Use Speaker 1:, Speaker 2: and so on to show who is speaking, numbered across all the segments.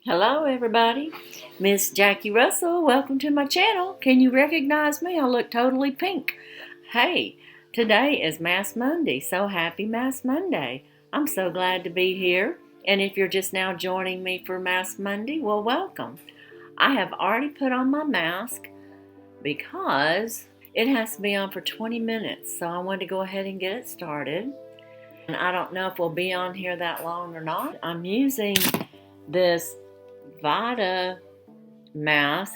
Speaker 1: Hello everybody, Miss Jackie Russell, welcome to my channel. Can you recognize me? I look totally pink. Hey, today is Mass Monday, so happy Mass Monday. I'm so glad to be here, and if you're just now joining me for Mass Monday, well welcome. I have already put on my mask because it has to be on for 20 minutes, so I wanted to go ahead and get it started. And I don't know if we'll be on here that long or not. I'm using this Vita mask.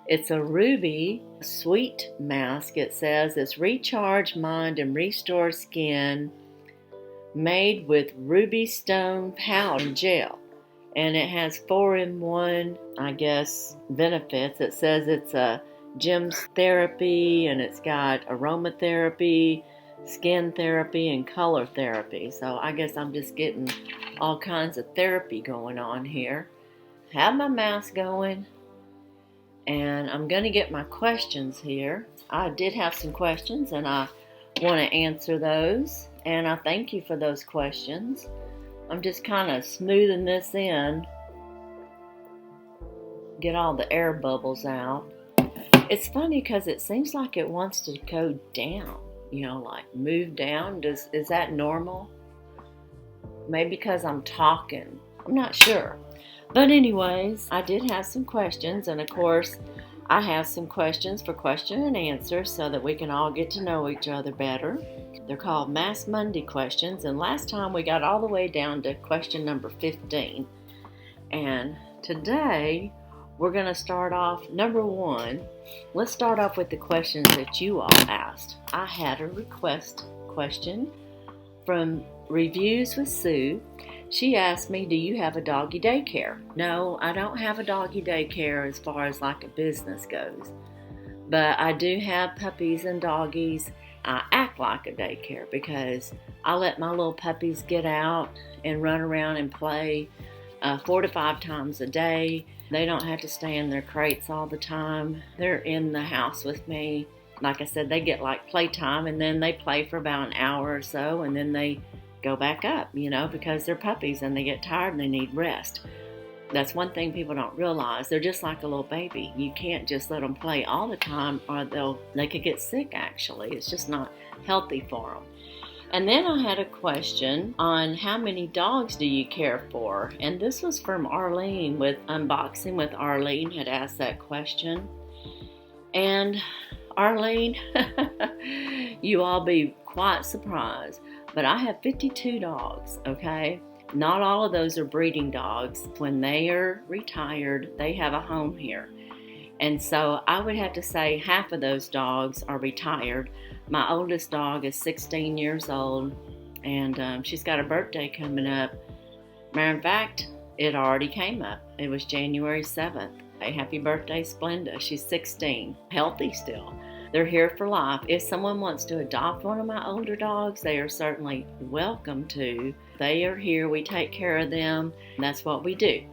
Speaker 1: It's a ruby sweet mask. It says it's recharge mind and restore skin, made with ruby stone powder and gel, and it has 4-in-1 I guess benefits. It says it's a gem therapy, and it's got aromatherapy, skin therapy, and color therapy. So I guess I'm just getting all kinds of therapy going on here. Have my mask going, and I'm going to get my questions here. I did have some questions, and I want to answer those, and I thank you for those questions. I'm just kind of smoothing this in, get all the air bubbles out. It's funny because it seems like it wants to go down, like move down. Is that normal? Maybe because I'm talking. I'm not sure. But anyways, I did have some questions, and of course, I have some questions for question and answer so that we can all get to know each other better. They're called Mass Monday questions, and last time we got all the way down to question number 15. And today, we're going to start off number 1. Let's start off with the questions that you all asked. I had a request question from Reviews with Sue. She asked me, do you have a doggy daycare? No, I don't have a doggy daycare as far as like a business goes. But I do have puppies and doggies. I act like a daycare because I let my little puppies get out and run around and play 4 to 5 times a day. They don't have to stay in their crates all the time. They're in the house with me. Like I said, they get like playtime, and then they play for about an hour or so, and then they go back up, because they're puppies and they get tired and they need rest. That's one thing people don't realize. They're just like a little baby. You can't just let them play all the time, or they could get sick actually. It's just not healthy for them. And then I had a question on how many dogs do you care for? And this was from Arleen with Unboxing with Arleen had asked that question. And Arleen, you all be quite surprised, but I have 52 dogs, okay? Not all of those are breeding dogs. When they are retired, they have a home here. And so I would have to say half of those dogs are retired. My oldest dog is 16 years old, and she's got a birthday coming up. Matter of fact, it already came up. It was January 7th. Hey, happy birthday, Splenda. She's 16, healthy still. They're here for life. If someone wants to adopt one of my older dogs, they are certainly welcome to. They are here. We take care of them. That's what we do.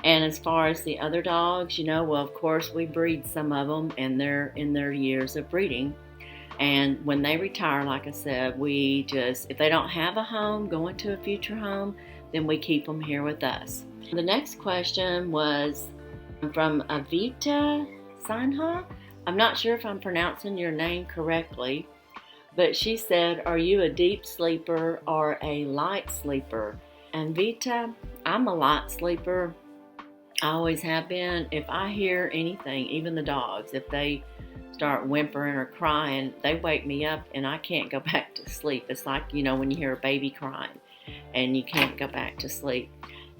Speaker 1: And as far as the other dogs, well, of course, we breed some of them, and they're in their years of breeding. And when they retire, like I said, if they don't have a home, going to a future home, then we keep them here with us. The next question was from Avita Sinha. I'm not sure if I'm pronouncing your name correctly, but she said, are you a deep sleeper or a light sleeper? And Vita, I'm a light sleeper. I always have been. If I hear anything, even the dogs, if they start whimpering or crying, they wake me up and I can't go back to sleep. It's like, when you hear a baby crying and you can't go back to sleep.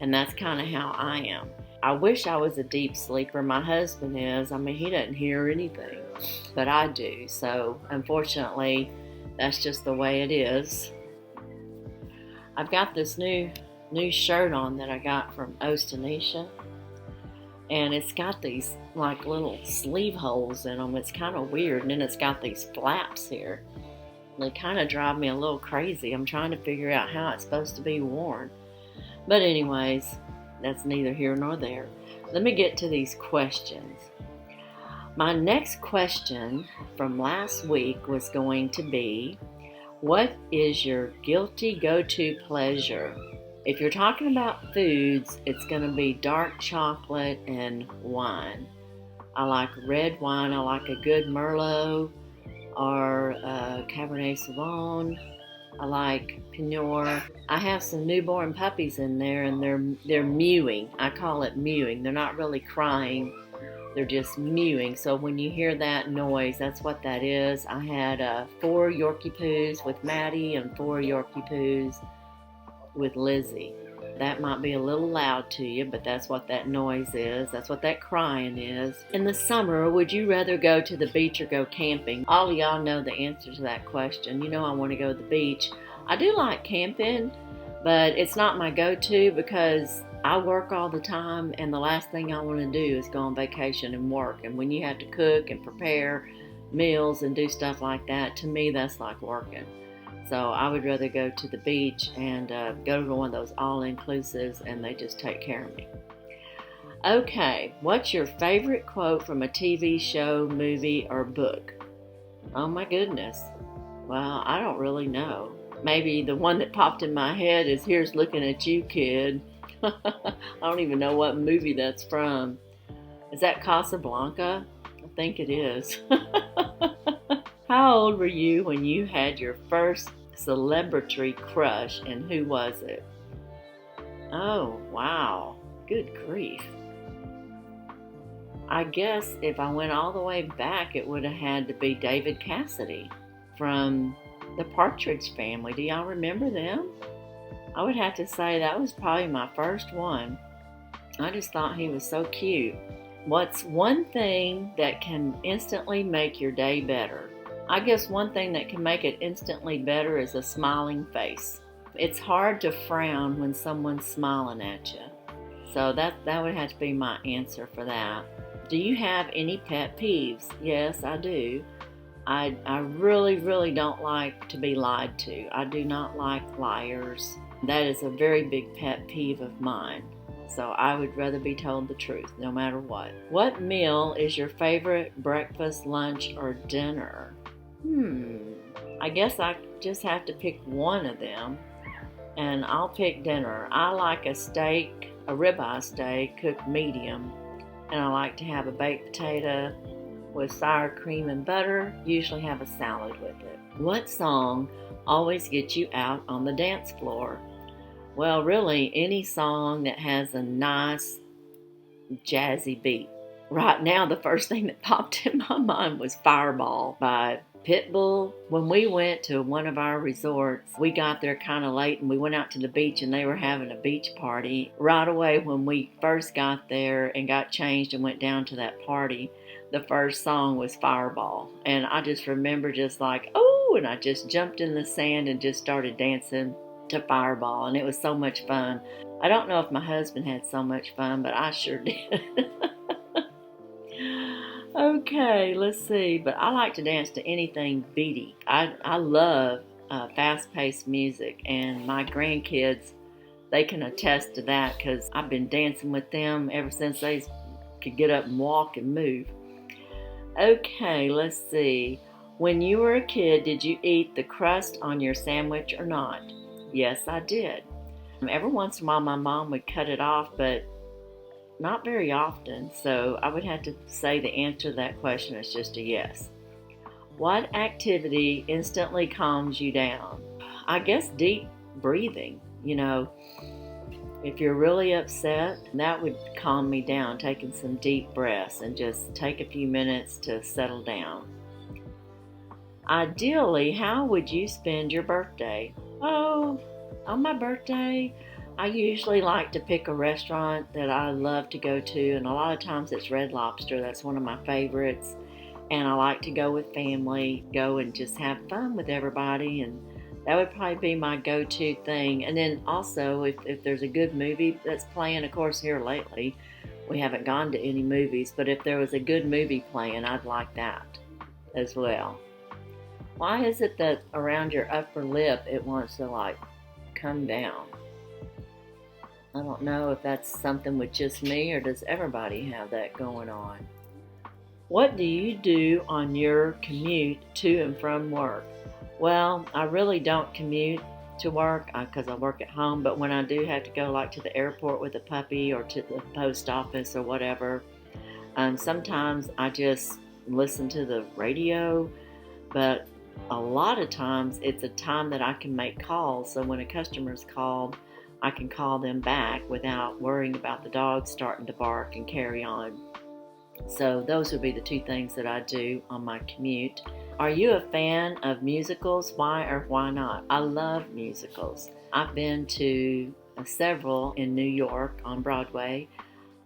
Speaker 1: And that's kind of how I am. I wish I was a deep sleeper. My husband is. He doesn't hear anything, but I do. So, unfortunately, that's just the way it is. I've got this new shirt on that I got from Ostanisha, and it's got these like little sleeve holes in them. It's kind of weird, and then it's got these flaps here. They kind of drive me a little crazy. I'm trying to figure out how it's supposed to be worn. But anyways, that's neither here nor there. Let me get to these questions. My next question from last week was going to be, what is your guilty go-to pleasure? If you're talking about foods, it's going to be dark chocolate and wine. I like red wine. I like a good Merlot or Cabernet Sauvignon. I like Pinot. I have some newborn puppies in there, and they're mewing. I call it mewing. They're not really crying. They're just mewing. So when you hear that noise, that's what that is. I had 4 Yorkie Poos with Maddie and 4 Yorkie Poos with Lizzie. That might be a little loud to you, but that's what that noise is. That's what that crying is. In the summer, would you rather go to the beach or go camping? All of y'all know the answer to that question. You know I want to go to the beach. I do like camping, but it's not my go-to because I work all the time, and the last thing I want to do is go on vacation and work. And when you have to cook and prepare meals and do stuff like that, to me that's like working. So I would rather go to the beach and go to one of those all-inclusives, and they just take care of me. Okay, what's your favorite quote from a TV show, movie, or book? Oh my goodness. Well, I don't really know. Maybe the one that popped in my head is "Here's looking at you, kid." I don't even know what movie that's from. Is that Casablanca? I think it is. How old were you when you had your first celebratory crush, and who was it? Oh, wow. Good grief. I guess if I went all the way back, it would have had to be David Cassidy from the Partridge Family. Do y'all remember them? I would have to say that was probably my first one. I just thought he was so cute. What's one thing that can instantly make your day better? I guess one thing that can make it instantly better is a smiling face. It's hard to frown when someone's smiling at you. So that would have to be my answer for that. Do you have any pet peeves? Yes, I do. I really, really don't like to be lied to. I do not like liars. That is a very big pet peeve of mine. So I would rather be told the truth, no matter what. What meal is your favorite breakfast, lunch, or dinner? I guess I just have to pick one of them, and I'll pick dinner. I like a steak, a ribeye steak, cooked medium, and I like to have a baked potato with sour cream and butter, usually have a salad with it. What song always gets you out on the dance floor? Well, really, any song that has a nice jazzy beat. Right now, the first thing that popped in my mind was Fireball by Pitbull. When we went to one of our resorts, we got there kind of late and we went out to the beach and they were having a beach party. Right away when we first got there and got changed and went down to that party, the first song was Fireball. And I just remember just like, oh, and I just jumped in the sand and just started dancing to Fireball, and it was so much fun. I don't know if my husband had so much fun, but I sure did. Okay, let's see. But I like to dance to anything beaty. I love fast-paced music, and my grandkids, they can attest to that because I've been dancing with them ever since they could get up and walk and move. Okay, let's see. When you were a kid, did you eat the crust on your sandwich or not? Yes, I did. Every once in a while, my mom would cut it off, but not very often. So I would have to say the answer to that question is just a yes. What activity instantly calms you down? I guess deep breathing. You know, if you're really upset, that would calm me down, taking some deep breaths and just take a few minutes to settle down. Ideally, how would you spend your birthday? Oh, on my birthday, I usually like to pick a restaurant that I love to go to, and a lot of times it's Red Lobster. That's one of my favorites, and I like to go with family, go and just have fun with everybody, and that would probably be my go-to thing. And then also, if there's a good movie that's playing, of course here lately, we haven't gone to any movies, but if there was a good movie playing, I'd like that as well. Why is it that around your upper lip it wants to like come down? I don't know if that's something with just me or does everybody have that going on. What do you do on your commute to and from work? Well, I really don't commute. to work because I work at home. But when I do have to go like to the airport with a puppy or to the post office or whatever, sometimes I just listen to the radio. But a lot of times it's a time that I can make calls. So when a customer's called, I can call them back without worrying about the dog starting to bark and carry on. So those would be the two things that I do on my commute. Are you a fan of musicals? Why or why not? I love musicals. I've been to several in New York on Broadway.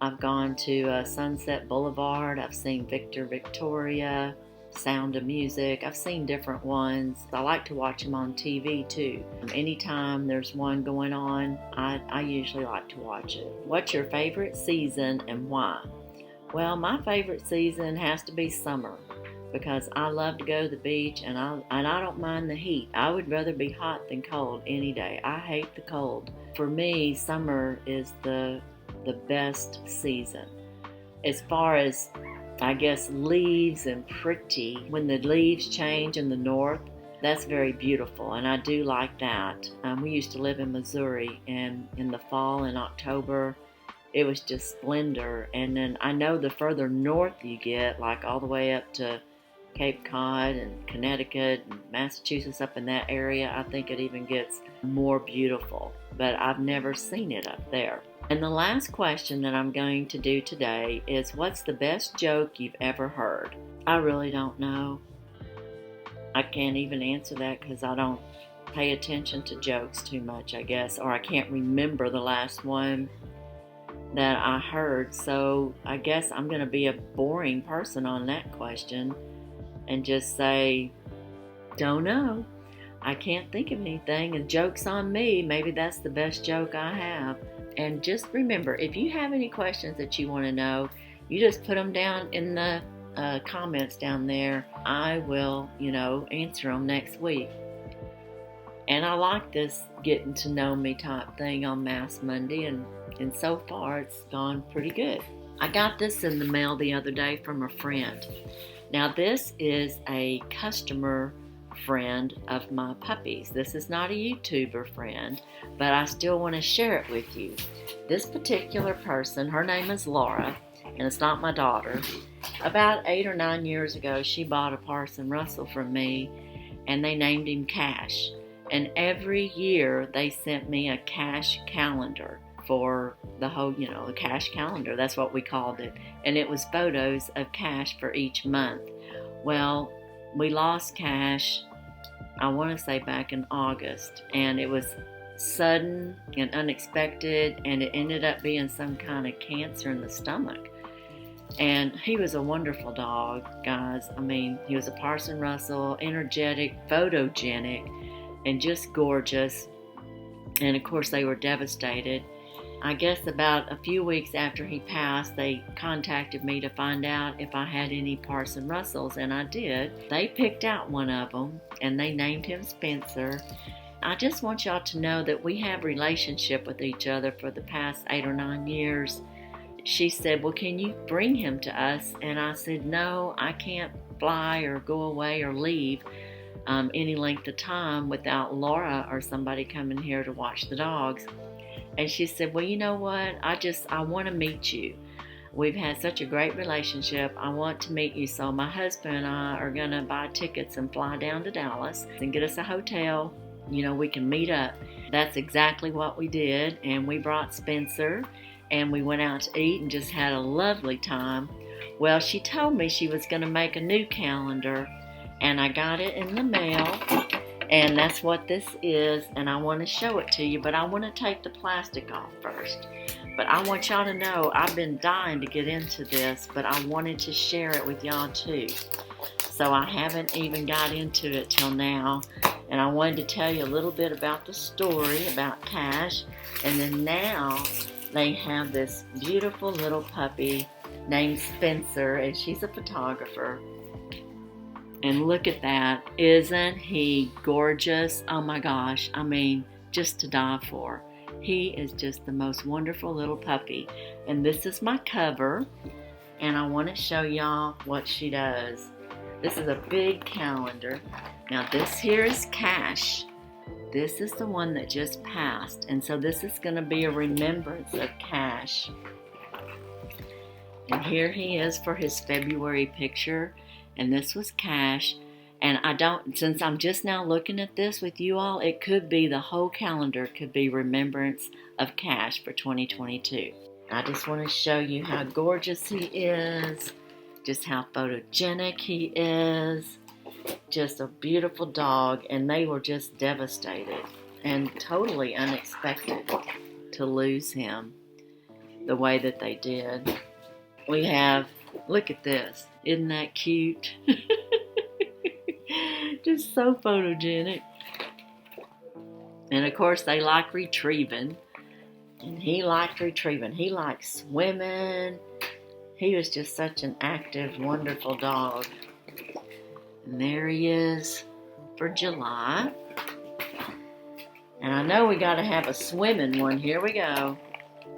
Speaker 1: I've gone to Sunset Boulevard. I've seen Victor Victoria, Sound of Music. I've seen different ones. I like to watch them on TV too. Anytime there's one going on, I usually like to watch it. What's your favorite season and why? Well, my favorite season has to be summer because I love to go to the beach and I don't mind the heat. I would rather be hot than cold any day. I hate the cold. For me, summer is the best season. As far as, I guess, leaves and pretty, when the leaves change in the north, that's very beautiful, and I do like that. We used to live in Missouri, and in the fall in October, it was just splendor. And then I know the further north you get, like all the way up to Cape Cod and Connecticut and Massachusetts, up in that area, I think it even gets more beautiful. But I've never seen it up there. And the last question that I'm going to do today is, what's the best joke you've ever heard? I really don't know. I can't even answer that because I don't pay attention to jokes too much, I guess, or I can't remember the last one that I heard. So I guess I'm going to be a boring person on that question and just say, don't know. I can't think of anything. A joke's on me. Maybe that's the best joke I have. And just remember, if you have any questions that you want to know, you just put them down in the comments down there. I will, answer them next week. And I like this getting to know me type thing on Mass Monday, and so far it's gone pretty good. I got this in the mail the other day from a friend. Now this is a customer friend of my puppies. This is not a YouTuber friend, but I still want to share it with you. This particular person, her name is Laura, and it's not my daughter. About 8 or 9 years ago, she bought a Parson Russell from me, and they named him Cash. And every year they sent me a cash calendar for the whole, the cash calendar. That's what we called it. And it was photos of Cash for each month. Well, we lost Cash, I want to say back in August, and it was sudden and unexpected, and it ended up being some kind of cancer in the stomach. And he was a wonderful dog, guys. I mean, he was a Parson Russell, energetic, photogenic, and just gorgeous. And of course they were devastated. I guess about a few weeks after he passed, they contacted me to find out if I had any Parson Russells, and I did. They picked out one of them, and they named him Spencer. I just want y'all to know that we have a relationship with each other for the past 8 or 9 years. She said, well, can you bring him to us? And I said, no, I can't fly or go away or leave any length of time without Laura or somebody coming here to watch the dogs. And she said, well, you know what? I want to meet you. We've had such a great relationship. I want to meet you. So my husband and I are going to buy tickets and fly down to Dallas and get us a hotel. We can meet up. That's exactly what we did. And we brought Spencer and we went out to eat and just had a lovely time. Well, she told me she was going to make a new calendar, and I got it in the mail. And that's what this is, and I want to show it to you, but I want to take the plastic off first. But I want y'all to know I've been dying to get into this, but I wanted to share it with y'all too. So I haven't even got into it till now, and I wanted to tell you a little bit about the story about Cash. And then now they have this beautiful little puppy named Spencer, and she's a photographer. And look at that. Isn't he gorgeous? Oh my gosh. I mean, just to die for. He is just the most wonderful little puppy. And this is my cover. And I want to show y'all what she does. This is a big calendar. Now this here is Cash. This is the one that just passed. And so this is going to be a remembrance of Cash. And here he is for his February picture. And this was Cash. And since I'm just now looking at this with you all, it could be the whole calendar could be remembrance of Cash for 2022. I just want to show you how gorgeous he is, just how photogenic he is, just a beautiful dog, and they were just devastated and totally unexpected to lose him the way that they did. We have, look at this, isn't that cute? Just so photogenic. And of course they like retrieving. And he liked retrieving. He liked swimming. He was just such an active, wonderful dog. And there he is for July. And I know we got to have a swimming one. Here we go.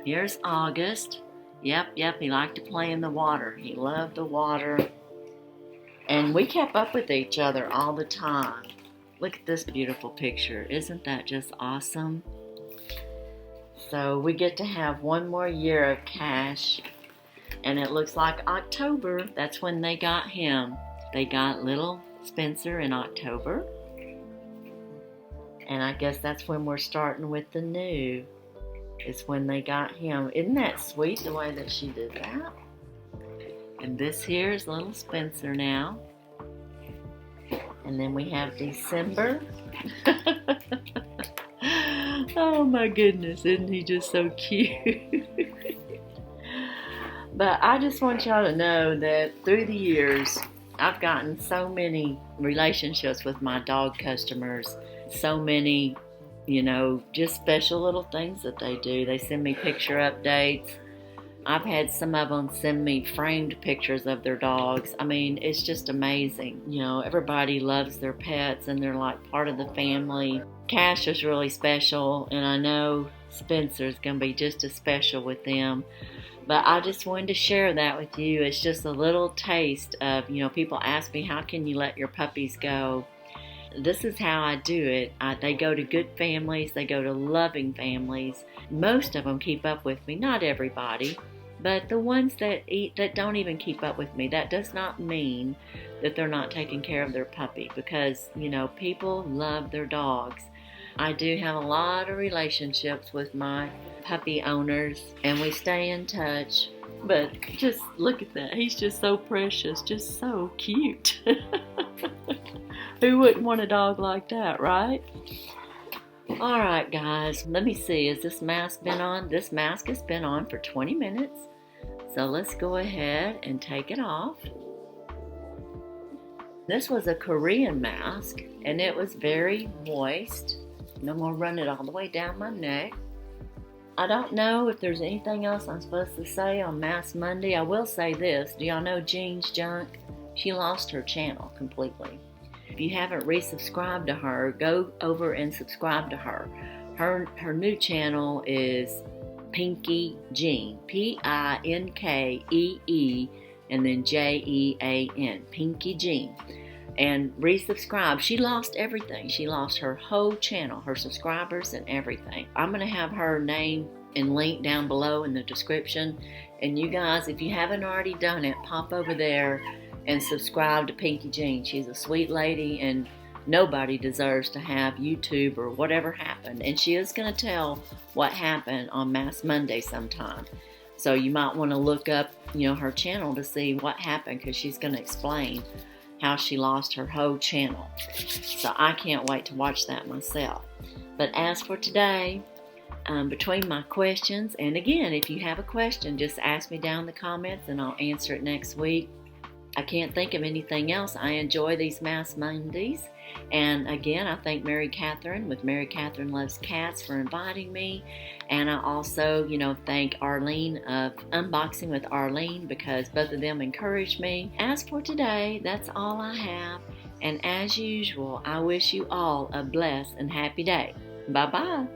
Speaker 1: Here's August. Yep, he liked to play in the water. He loved the water. And we kept up with each other all the time. Look at this beautiful picture. Isn't that just awesome? So we get to have one more year of Cash. And it looks like October. That's when they got him. They got little Spencer in October. And I guess that's when we're starting with the new. It's when they got him. Isn't that sweet the way that she did that? And this here is little Spencer now. And then we have December. Oh my goodness, isn't he just so cute? But I just want y'all to know that through the years, I've gotten so many relationships with my dog customers. So many, just special little things that they do. They send me picture updates. I've had some of them send me framed pictures of their dogs. I mean, it's just amazing. Everybody loves their pets and they're like part of the family. Cash is really special, and I know Spencer's going to be just as special with them. But I just wanted to share that with you. It's just a little taste of, people ask me, how can you let your puppies go? This is how I do it. They go to good families. They go to loving families. Most of them keep up with me. Not everybody. But the ones that don't even keep up with me, that does not mean that they're not taking care of their puppy, because, people love their dogs. I do have a lot of relationships with my puppy owners, and we stay in touch. But just look at that. He's just so precious, just so cute. Who wouldn't want a dog like that, right? All right, guys, let me see. Has this mask been on? This mask has been on for 20 minutes. So let's go ahead and take it off. This was a Korean mask, and it was very moist. And I'm going to run it all the way down my neck. I don't know if there's anything else I'm supposed to say on Mask Monday. I will say this. Do y'all know Jean's Junk? She lost her channel completely. If you haven't resubscribed to her, go over and subscribe to her. Her new channel is Pinkee Jean. Pinkee and then Jean. Pinkee Jean. And resubscribe. She lost everything. She lost her whole channel, her subscribers and everything. I'm going to have her name and link down below in the description. And you guys, if you haven't already done it, pop over there and subscribe to Pinkee Jean. She's a sweet lady, and nobody deserves to have YouTube or whatever happened. And she is going to tell what happened on Mask Monday sometime. So you might want to look up, her channel to see what happened, because she's going to explain how she lost her whole channel. So I can't wait to watch that myself. But as for today, between my questions, and again, if you have a question, just ask me down in the comments and I'll answer it next week. I can't think of anything else. I enjoy these Mask Mondays. And again, I thank Mary Catherine with Mary Catherine Loves Cats for inviting me. And I also, thank Arleen of Unboxing with Arleen, because both of them encouraged me. As for today, that's all I have. And as usual, I wish you all a blessed and happy day. Bye-bye.